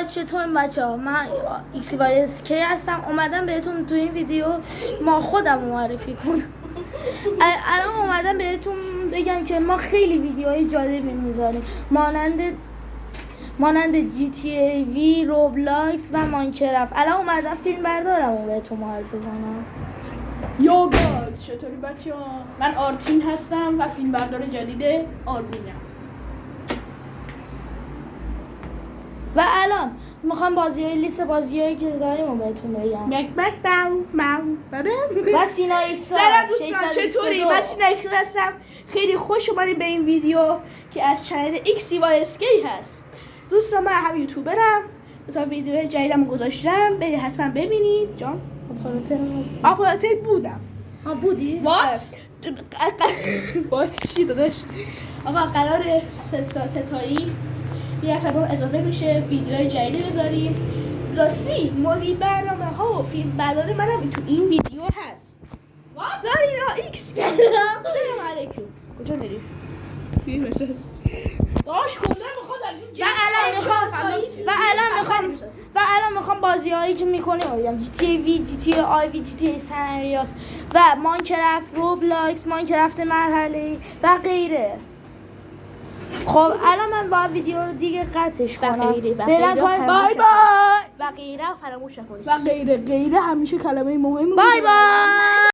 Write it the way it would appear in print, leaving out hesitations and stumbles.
چطور بچه‌ها؟ من XYSK هستم. اومدم بهتون تو این ویدیو ما خودم معرفی کنم. الان اومدم بهتون بگم که ما خیلی ویدیوهای جالبی میذاریم مانند GTA V، روبلاکس و ماینکرافت. الان اومدم فیلم بردارم و بهتون معرفی کنم. یو گایز، چطوری بچه‌ها؟ من آرتین هستم و فیلم بردار جدید آرمینم. و الان میخوام لیست بازیایی که داریم رو بهتون بگم. و سینا ایکس. سلام دوستان، چطوری؟ من سینا ایکس هستم. خیلی خوش اومدید به این ویدیو که از چنل XYSK هست. دوستان من هم یوتیوبرم. تا ویدیو جدیدمو گذاشتم، برید حتما ببینید. جان آپاراتر بودم. بودی؟ وات چی داداش؟ آقا قرار ستایی یه حتما اضافه میشه، ویدیوهای جدیدی بذاریم. راستی مدیر برنامه ها و فیلم برداری منم تو این ویدیو هست. سارینا ایکس. سلام علیکم. کجا داری؟ داش کلا میخواد از این و الان میخوام بازی‌هایی که می‌کنیم بگم. GTA V، GTA I V، GTA San Andreas و ماینکرافت، روبلاکس، ماینکرافت مرحله‌ای و غیره. خب الان من با ویدیو رو دیگه قطعش کنم. بای بای و غیره فراموش نکنید. و غیره همیشه کلمه مهمی. بای بای.